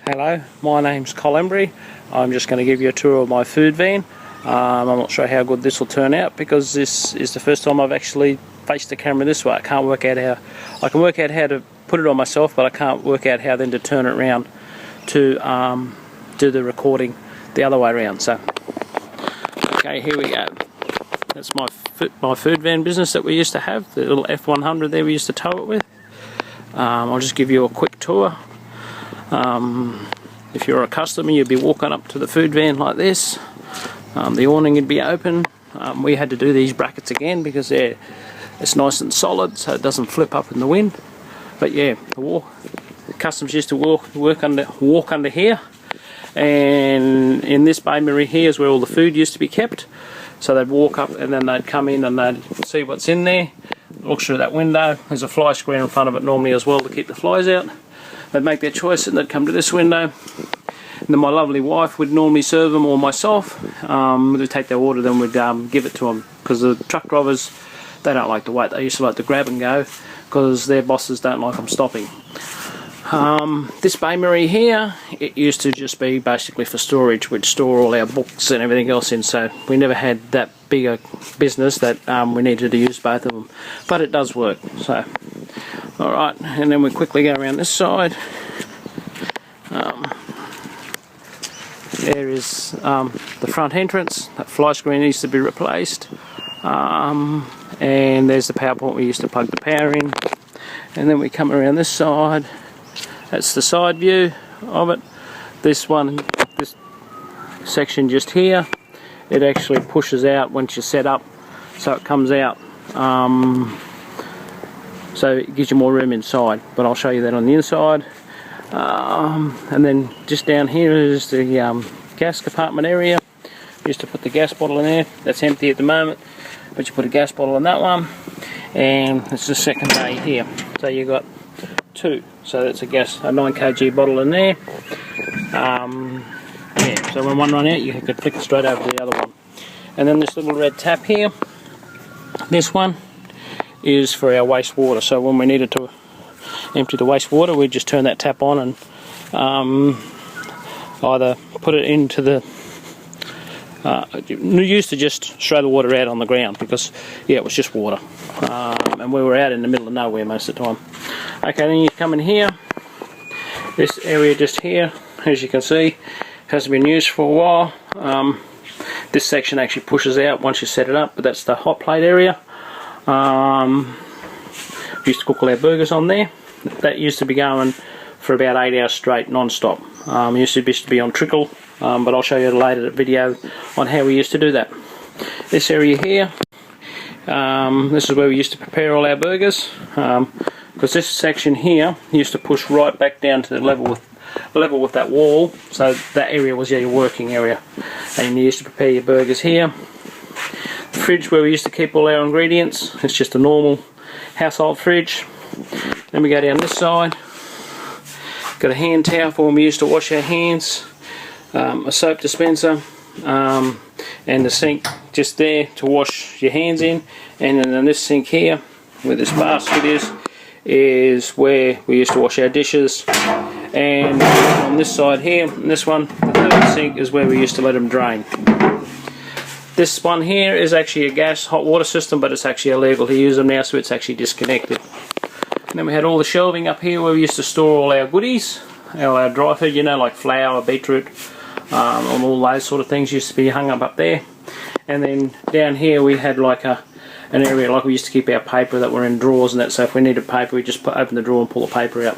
Hello, my name's Colin Embry. I'm just going to give you a tour of my food van. I'm not sure how good this will turn out because this is the first time I've actually faced the camera this way. I can't work out how, I can work out how to put it on myself, but I can't work out how then to turn it around to do the recording the other way around. So, okay, here we go. That's my food van business that we used to have, the little F100 there we used to tow it with. I'll just give you a quick tour. If you're a customer, you'd be walking up to the food van like this. The awning would be open. We had to do these brackets again because it's nice and solid, so it doesn't flip up in the wind. But yeah, the customers used to walk under here, and in this bay mirror here is where all the food used to be kept. So they'd walk up and then they'd come in and they'd see what's in there. Look through that window. There's a fly screen in front of it normally as well to keep the flies out. They'd make their choice and they'd come to this window. And then my lovely wife would normally serve them, or myself. We'd take their order, then we'd give it to them, because the truck drivers, they don't like to wait. They used to like to grab and go because their bosses don't like them stopping. This bay mirror here, it used to just be basically for storage. We'd store all our books and everything else in, so we never had that bigger business that we needed to use both of them. But it does work. So, alright, and then we quickly go around this side. There is the front entrance. That fly screen needs to be replaced. And there's the power point we used to plug the power in. And then we come around this side. That's the side view of it. This section just here, it actually pushes out once you set up, so it comes out. So it gives you more room inside, but I'll show you that on the inside. And then just down here is the gas compartment area. Used to put the gas bottle in there. That's empty at the moment, but you put a gas bottle in that one, and it's the second bay here. So you got two. So that's a 9 kg bottle in there. Yeah. So when one run out, you could flick it straight over to the other one. And then this little red tap here. This one is for our wastewater. So when we needed to empty the wastewater, we just turn that tap on and either put it into the we used to just throw the water out on the ground because yeah, it was just water, and we were out in the middle of nowhere most of the time. Okay, then you come in here. This area just here, as you can see, hasn't been used for a while. This section actually pushes out once you set it up, but that's the hot plate area. We used to cook all our burgers on there. That used to be going for about 8 hours straight, non-stop. Used to be on trickle, but I'll show you a later video on how we used to do that. This area here, this is where we used to prepare all our burgers, because this section here used to push right back down to the level with that wall, so that area was your working area, and you used to prepare your burgers here. The fridge where we used to keep all our ingredients, it's just a normal household fridge. Then we go down this side, got a hand towel for when we used to wash our hands, a soap dispenser, and the sink just there to wash your hands in. And then in this sink here, where this basket is where we used to wash our dishes. And on this side here, this one, the third sink, is where we used to let them drain. This one here is actually a gas hot water system, but it's actually illegal to use them now, so it's actually disconnected. And then we had all the shelving up here where we used to store all our goodies, our dry food, you know, like flour, beetroot, and all those sort of things used to be hung up there. And then down here we had like an area like we used to keep our paper that were in drawers and that, so if we needed paper we just open the drawer and pull the paper out.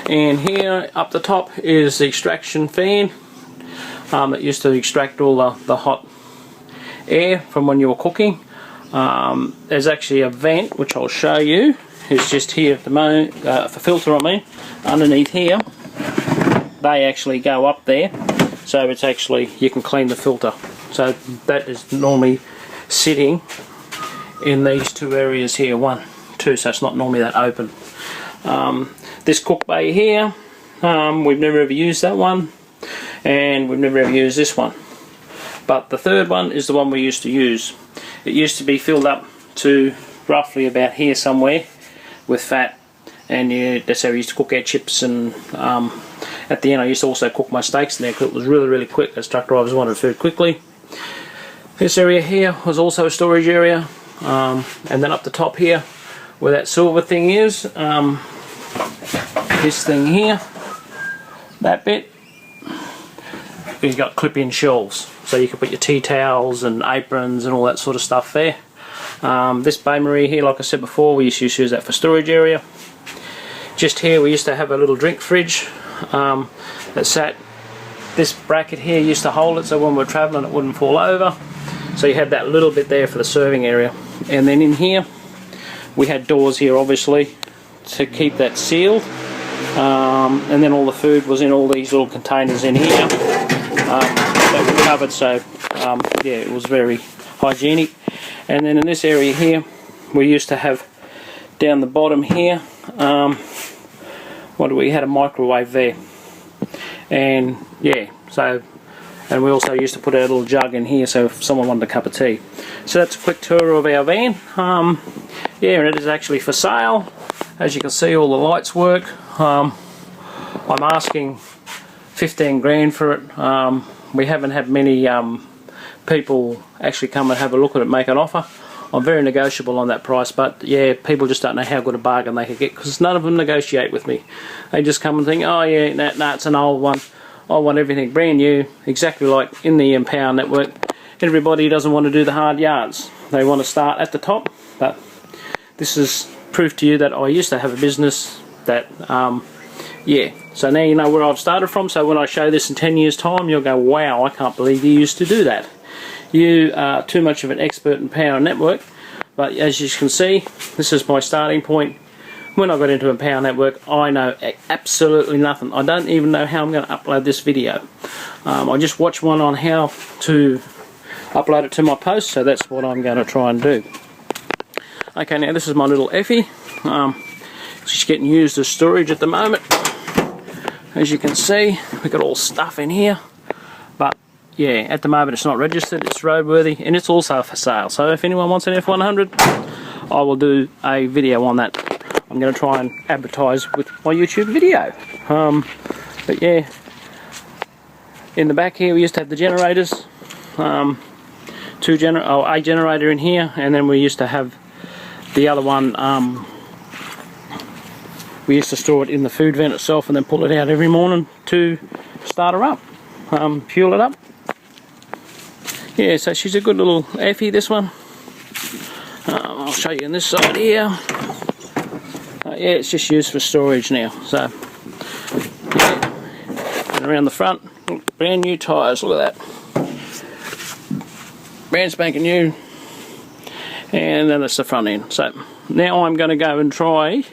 And here up the top is the extraction fan that used to extract all the hot air from when you were cooking. There's actually a vent which I'll show you. It's just here at the moment, for filter underneath here. They actually go up there, so it's actually, you can clean the filter. So that is normally sitting in these two areas here, 1, 2, so it's not normally that open. This cook bay here, we've never ever used that one, and we've never ever used this one. But the third one is the one we used to use. It used to be filled up to roughly about here somewhere with fat, and that's how we used to cook our chips. And at the end I used to also cook my steaks in there because it was really, really quick, as truck drivers wanted food quickly. This area here was also a storage area, and then up the top here where that silver thing is, this thing here, that bit, you've got clip-in shelves, so you can put your tea towels and aprons and all that sort of stuff there. This bain-marie here, like I said before, we used to use that for storage area. Just here we used to have a little drink fridge that sat, this bracket here used to hold it so when we're travelling it wouldn't fall over. So you had that little bit there for the serving area. And then in here we had doors here obviously to keep that sealed. And then all the food was in all these little containers in here that were covered, so yeah, it was very hygienic. And then in this area here we used to have down the bottom here, we had a microwave there, and yeah, so, and we also used to put a little jug in here so if someone wanted a cup of tea. So that's a quick tour of our van. Yeah, and it is actually for sale. As you can see, all the lights work. I'm asking 15 grand for it. We haven't had many people actually come and have a look at it, make an offer. I'm very negotiable on that price, but yeah, people just don't know how good a bargain they could get because none of them negotiate with me. They just come and think, oh yeah, that's an old one. I want everything brand new, exactly like in the Empower network. Everybody doesn't want to do the hard yards. They want to start at the top, but this is proof to you that I used to have a business that, yeah. So now you know where I've started from, so when I show this in 10 years time, you'll go, wow, I can't believe you used to do that. You are too much of an expert in Power Network, but as you can see, this is my starting point. When I got into Empower Network, I know absolutely nothing. I don't even know how I'm going to upload this video. I just watched one on how to upload it to my post, so that's what I'm going to try and do. Okay, now this is my little Effie. She's getting used as storage at the moment. As you can see, we've got all stuff in here, but yeah, at the moment it's not registered, it's roadworthy, and it's also for sale. So if anyone wants an F100, I will do a video on that. I'm going to try and advertise with my YouTube video. But yeah, in the back here we used to have the generators, a generator in here, and then we used to have the other one. We used to store it in the food vent itself and then pull it out every morning to start her up, fuel it up. Yeah, so she's a good little Effie, this one. I'll show you on this side here. Yeah, it's just used for storage now. So, yeah. And around the front, brand new tyres, look at that. Brand spanking new. And then that's the front end. So, now I'm going to go and try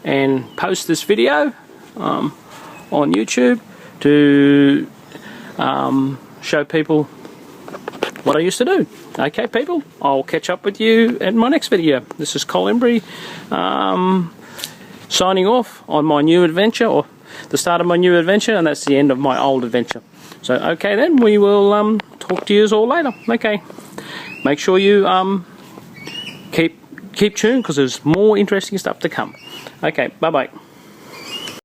and post this video on YouTube to show people what I used to do. Okay people, I'll catch up with you in my next video. This is Col Embry signing off on my new adventure, or the start of my new adventure, and that's the end of my old adventure. So okay then, we will talk to you all later. Okay, make sure you keep tuned because there's more interesting stuff to come. Okay, bye bye.